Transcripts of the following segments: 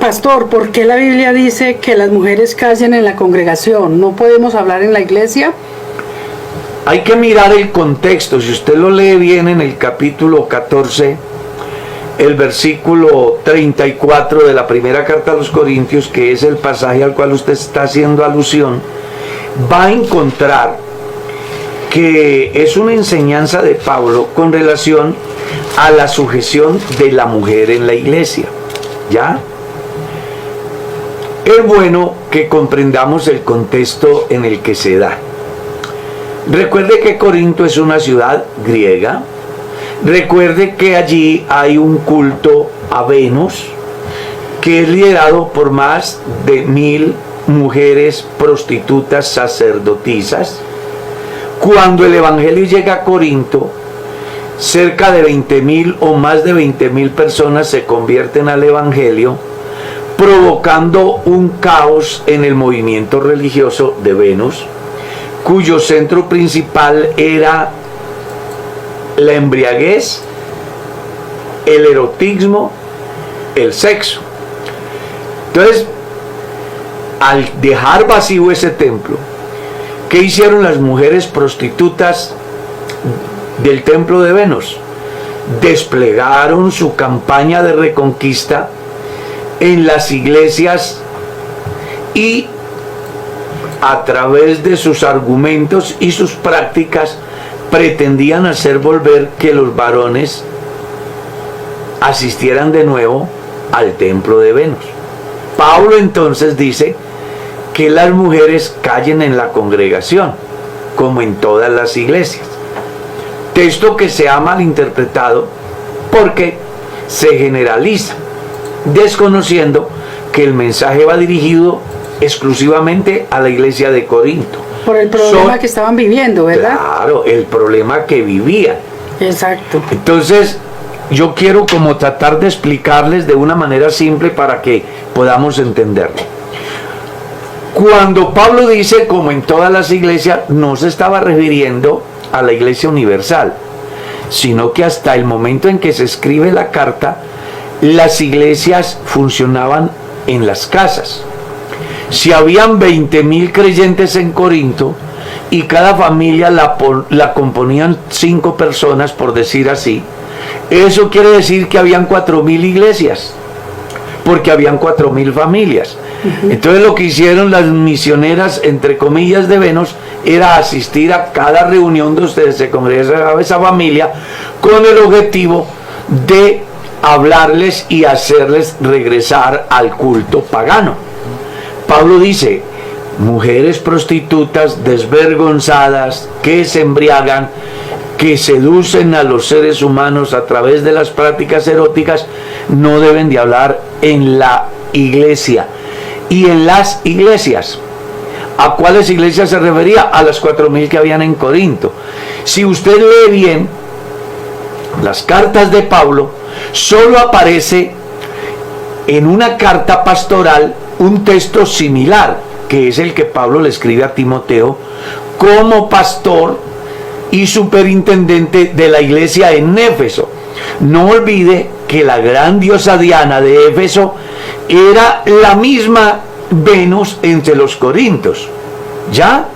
Pastor, ¿por qué la Biblia dice que las mujeres callen en la congregación? ¿No podemos hablar en la iglesia? Hay que mirar el contexto. Si usted lo lee bien en el capítulo 14, el versículo 34 de la primera carta a los Corintios, que es el pasaje al cual usted está haciendo alusión, va a encontrar que es una enseñanza de Pablo con relación a la sujeción de la mujer en la iglesia. ¿Ya? Es bueno que comprendamos el contexto en el que se da. Recuerde que Corinto es una ciudad griega. Recuerde que allí hay un culto a Venus que es liderado por más de 1000 mujeres prostitutas sacerdotisas. Cuando el evangelio llega a Corinto, cerca de 20.000 o más de 20.000 personas se convierten al evangelio, provocando un caos en el movimiento religioso de Venus, cuyo centro principal era la embriaguez, el erotismo, el sexo. Entonces, al dejar vacío ese templo, ¿qué hicieron las mujeres prostitutas del templo de Venus? Desplegaron su campaña de reconquista en las iglesias y a través de sus argumentos y sus prácticas pretendían hacer volver que los varones asistieran de nuevo al templo de Venus. Pablo entonces dice que las mujeres callen en la congregación, como en todas las iglesias. Texto que se ha malinterpretado porque se generaliza, desconociendo que el mensaje va dirigido exclusivamente a la iglesia de Corinto. Por el problema que estaban viviendo, ¿verdad? Claro, el problema que vivían. Exacto. Entonces, yo quiero como tratar de explicarles de una manera simple para que podamos entenderlo. Cuando Pablo dice, como en todas las iglesias, no se estaba refiriendo a la iglesia universal, sino que hasta el momento en que se escribe la carta, las iglesias funcionaban en las casas. Si habían 20.000 creyentes en Corinto y cada familia la componían 5 personas, por decir así, eso quiere decir que habían 4.000 iglesias, porque habían 4.000 familias. Entonces lo que hicieron las misioneras, entre comillas, de Venus, era asistir a cada reunión de ustedes, se congregaba esa familia, con el objetivo de hablarles y hacerles regresar al culto pagano. Pablo dice, mujeres prostitutas desvergonzadas, que se embriagan, que seducen a los seres humanos a través de las prácticas eróticas, no deben de hablar en la iglesia. Y en las iglesias, ¿a cuáles iglesias se refería? A las 4.000 que habían en Corinto. Si usted lee bien las cartas de Pablo, solo aparece en una carta pastoral un texto similar, que es el que Pablo le escribe a Timoteo como pastor y superintendente de la iglesia en Éfeso. No olvide que la gran diosa Diana de Éfeso era la misma Venus entre los corintios, ¿ya?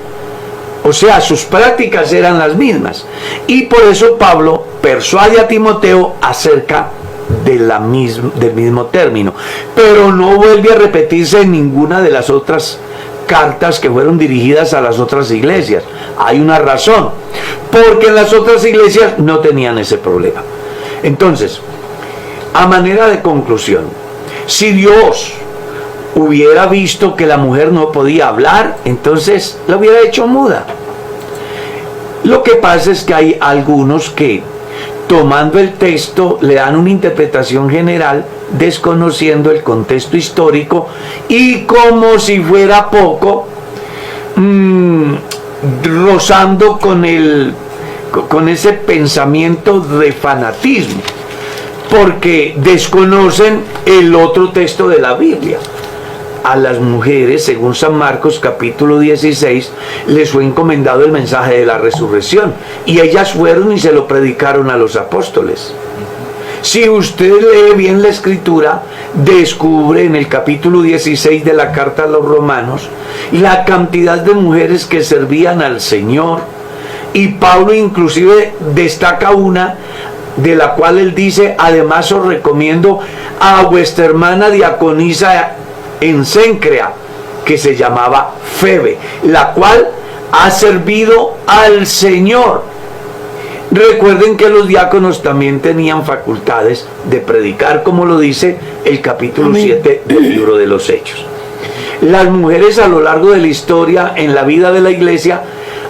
O sea, sus prácticas eran las mismas. Y por eso Pablo persuade a Timoteo acerca del mismo término. Pero no vuelve a repetirse en ninguna de las otras cartas que fueron dirigidas a las otras iglesias. Hay una razón, porque en las otras iglesias no tenían ese problema. Entonces, a manera de conclusión, si Dios hubiera visto que la mujer no podía hablar, entonces la hubiera hecho muda. Lo que pasa es que hay algunos que, tomando el texto, le dan una interpretación general, desconociendo el contexto histórico, y como si fuera poco, rozando con ese pensamiento de fanatismo, porque desconocen el otro texto de la Biblia. A las mujeres, según San Marcos capítulo 16, les fue encomendado el mensaje de la resurrección, y ellas fueron y se lo predicaron a los apóstoles. Si usted lee bien la escritura, descubre en el capítulo 16 de la carta a los romanos la cantidad de mujeres que servían al Señor. Y Pablo inclusive destaca una de la cual él dice: además os recomiendo a vuestra hermana diaconisa en Cencrea, que se llamaba Febe, la cual ha servido al Señor. Recuerden que los diáconos también tenían facultades de predicar, como lo dice el capítulo 7 del libro de los Hechos. Las mujeres a lo largo de la historia en la vida de la iglesia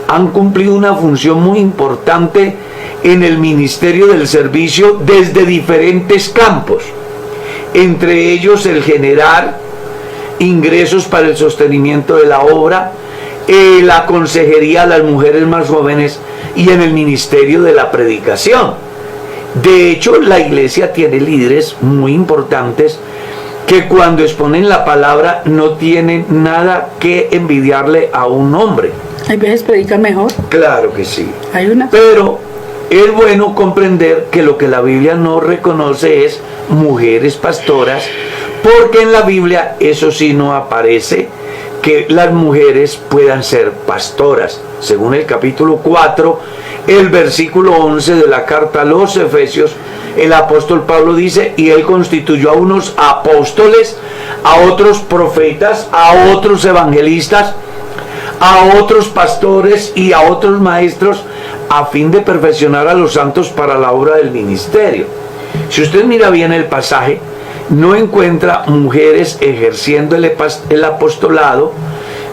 han cumplido una función muy importante en el ministerio del servicio desde diferentes campos, entre ellos el generar ingresos para el sostenimiento de la obra, la consejería a las mujeres más jóvenes y en el ministerio de la predicación. De hecho, la iglesia tiene líderes muy importantes que cuando exponen la palabra no tienen nada que envidiarle a un hombre. Hay veces predican mejor. Claro que sí. Hay una. Pero es bueno comprender que lo que la Biblia no reconoce es mujeres pastoras, porque en la Biblia eso sí no aparece, que las mujeres puedan ser pastoras. Según el capítulo 4, el versículo 11 de la carta a los Efesios, el apóstol Pablo dice: y él constituyó a unos apóstoles, a otros profetas, a otros evangelistas, a otros pastores y a otros maestros, a fin de perfeccionar a los santos para la obra del ministerio. Si usted mira bien el pasaje, no encuentra mujeres ejerciendo el apostolado,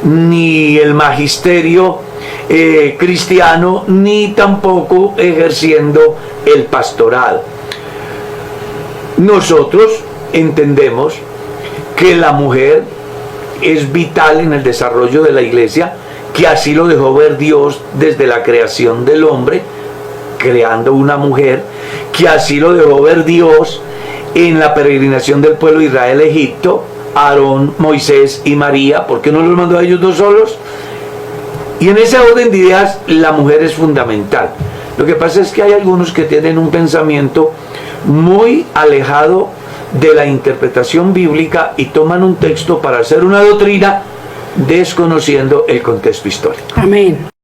ni el magisterio cristiano, ni tampoco ejerciendo el pastorado. Nosotros entendemos que la mujer es vital en el desarrollo de la iglesia, que así lo dejó ver Dios desde la creación del hombre, creando una mujer, que así lo dejó ver Dios en la peregrinación del pueblo de Israel a Egipto, Aarón, Moisés y María. ¿Por qué no los mandó a ellos dos solos? Y en ese orden de ideas la mujer es fundamental. Lo que pasa es que hay algunos que tienen un pensamiento muy alejado de la interpretación bíblica y toman un texto para hacer una doctrina desconociendo el contexto histórico. Amén.